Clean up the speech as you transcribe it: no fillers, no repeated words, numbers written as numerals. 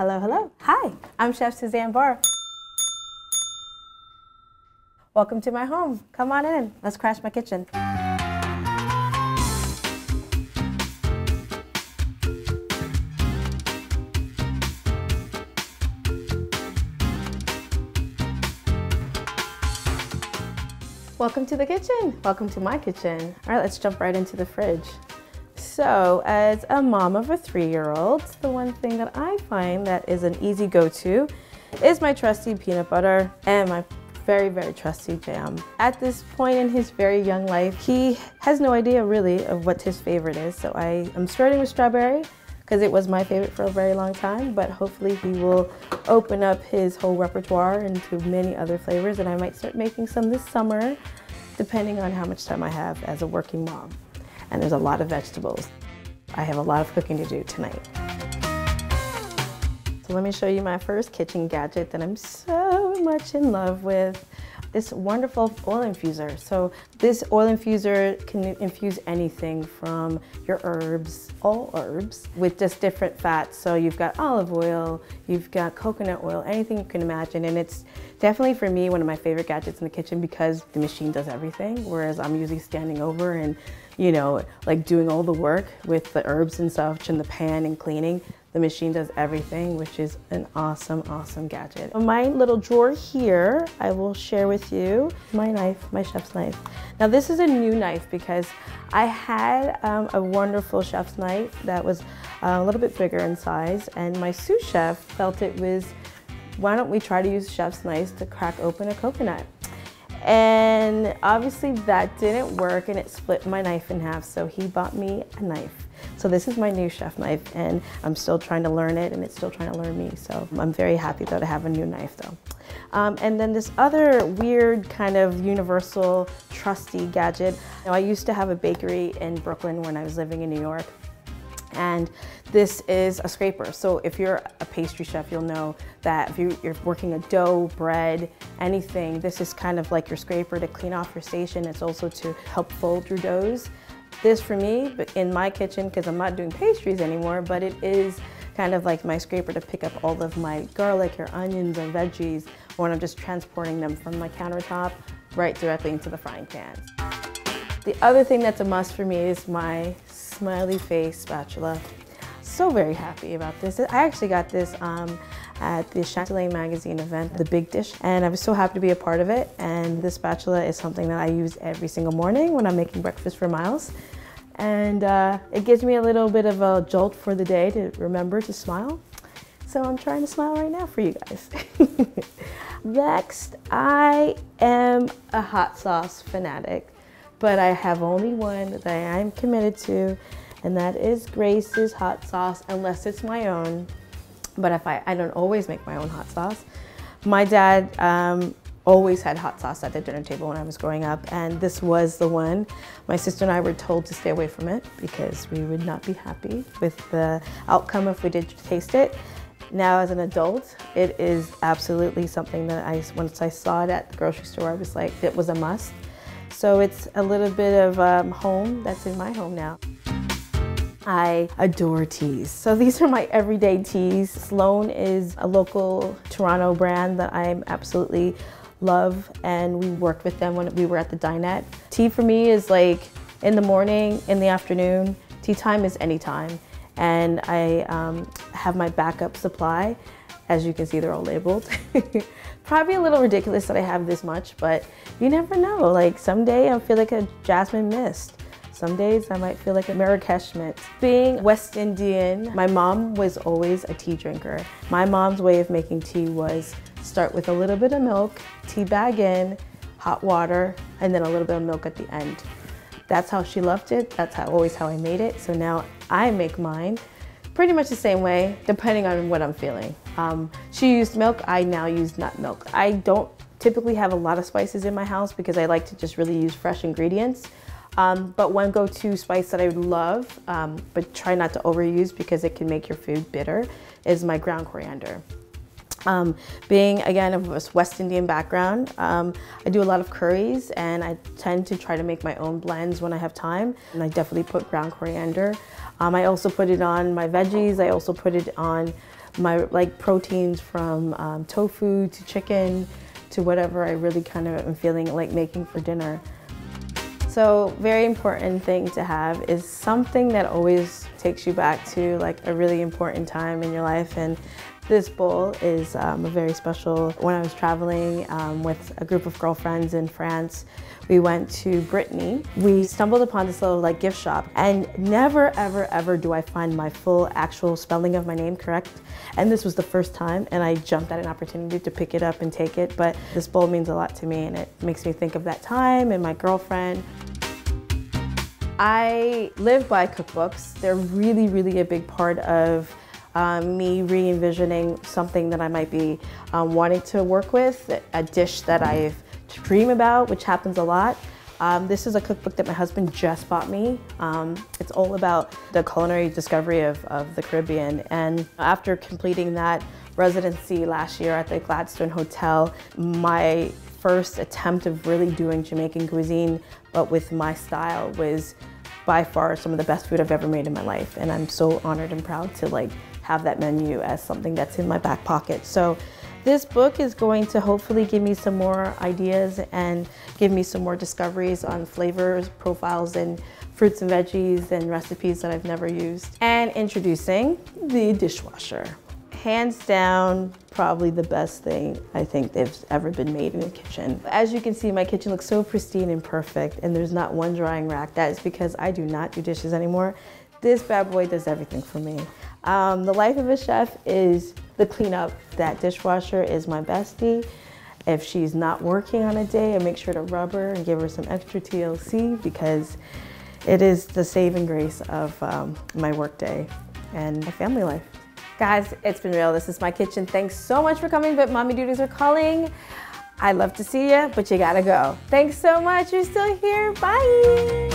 Hello, hello. Hi, I'm Chef Suzanne Barr. Welcome to my home. Come on in. Let's crash my kitchen. Welcome to the kitchen. Welcome to my kitchen. All right, let's jump right into the fridge. So, as a mom of a 3-year-old, the one thing that I find that is an easy go-to is my trusty peanut butter and my very, very trusty jam. At this point in his very young life, he has no idea really of what his favorite is. So I am starting with strawberry because it was my favorite for a very long time, but hopefully he will open up his whole repertoire into many other flavors, and I might start making some this summer, depending on how much time I have as a working mom. And there's a lot of vegetables. I have a lot of cooking to do tonight. So let me show you my first kitchen gadget that I'm so much in love with. This wonderful oil infuser. So this oil infuser can infuse anything from your herbs, all herbs, with just different fats. So you've got olive oil, you've got coconut oil, anything you can imagine. And it's definitely, for me, one of my favorite gadgets in the kitchen because the machine does everything, whereas I'm usually standing over and, you know, like doing all the work with the herbs and such and the pan and cleaning. The machine does everything, which is an awesome, awesome gadget. In my little drawer here, I will share with you my knife, my chef's knife. Now this is a new knife because I had a wonderful chef's knife that was a little bit bigger in size, and my sous chef felt it was, why don't we try to use chef's knives to crack open a coconut? And obviously that didn't work and it split my knife in half, so he bought me a knife. So this is my new chef knife, and I'm still trying to learn it and it's still trying to learn me. So I'm very happy though to have a new knife though. And then this other weird kind of universal trusty gadget. Now, I used to have a bakery in Brooklyn when I was living in New York. And this is a scraper. So if you're a pastry chef, you'll know that if you're working a dough, bread, anything, this is kind of like your scraper to clean off your station. It's also to help fold your doughs. This for me, but in my kitchen, because I'm not doing pastries anymore, but it is kind of like my scraper to pick up all of my garlic or onions or veggies when I'm just transporting them from my countertop right directly into the frying pan. The other thing that's a must for me is my Smiley face spatula. So very happy about this. I actually got this at the Chatelaine magazine event, the Big Dish, and I was so happy to be a part of it. And this spatula is something that I use every single morning when I'm making breakfast for Miles. And it gives me a little bit of a jolt for the day to remember to smile. So I'm trying to smile right now for you guys. Next, I am a hot sauce fanatic, but I have only one that I'm committed to, and that is Grace's hot sauce, unless it's my own. But if I don't always make my own hot sauce. My dad always had hot sauce at the dinner table when I was growing up, and this was the one. My sister and I were told to stay away from it because we would not be happy with the outcome if we did taste it. Now as an adult, it is absolutely something that once I saw it at the grocery store, I was like, it was a must. So it's a little bit of home that's in my home now. I adore teas. So these are my everyday teas. Sloan is a local Toronto brand that I absolutely love, and we worked with them when we were at the dinette. Tea for me is like in the morning, in the afternoon. Tea time is anytime. And I have my backup supply. As you can see, they're all labeled. Probably a little ridiculous that I have this much, but you never know. Like someday I feel like a jasmine mist. Some days I might feel like a Marrakesh mint. Being West Indian, my mom was always a tea drinker. My mom's way of making tea was start with a little bit of milk, tea bag in, hot water, and then a little bit of milk at the end. That's how she loved it. That's always how I made it. So now I make mine pretty much the same way, depending on what I'm feeling. She used milk, I now use nut milk. I don't typically have a lot of spices in my house because I like to just really use fresh ingredients. But one go-to spice that I love, but try not to overuse because it can make your food bitter, is my ground coriander. Being, again, of a West Indian background, I do a lot of curries, and I tend to try to make my own blends when I have time. And I definitely put ground coriander. I also put it on my veggies. I also put it on my proteins from tofu to chicken to whatever I really kind of am feeling like making for dinner. So very important thing to have is something that always takes you back to like a really important time in your life. And this bowl is a very special. When I was traveling with a group of girlfriends in France, we went to Brittany. We stumbled upon this little gift shop, and never ever ever do I find my full actual spelling of my name correct. And this was the first time, and I jumped at an opportunity to pick it up and take it. But this bowl means a lot to me, and it makes me think of that time and my girlfriend. I live by cookbooks. They're really, really a big part of me re-envisioning something that I might be wanting to work with, a dish that I dream about, which happens a lot. This is a cookbook that my husband just bought me. It's all about the culinary discovery of the Caribbean. And after completing that residency last year at the Gladstone Hotel, my first attempt of really doing Jamaican cuisine, but with my style, was by far some of the best food I've ever made in my life. And I'm so honored and proud to have that menu as something that's in my back pocket. So this book is going to hopefully give me some more ideas and give me some more discoveries on flavors, profiles, and fruits and veggies and recipes that I've never used. And introducing the dishwasher. Hands down, probably the best thing I think that's ever been made in a kitchen. As you can see, my kitchen looks so pristine and perfect, and there's not one drying rack. That is because I do not do dishes anymore. This bad boy does everything for me. The life of a chef is the cleanup. That dishwasher is my bestie. If she's not working on a day, I make sure to rub her and give her some extra TLC, because it is the saving grace of my work day and my family life. Guys, it's been real. This is my kitchen. Thanks so much for coming, but mommy duties are calling. I'd love to see you, but you gotta go. Thanks so much. You're still here. Bye.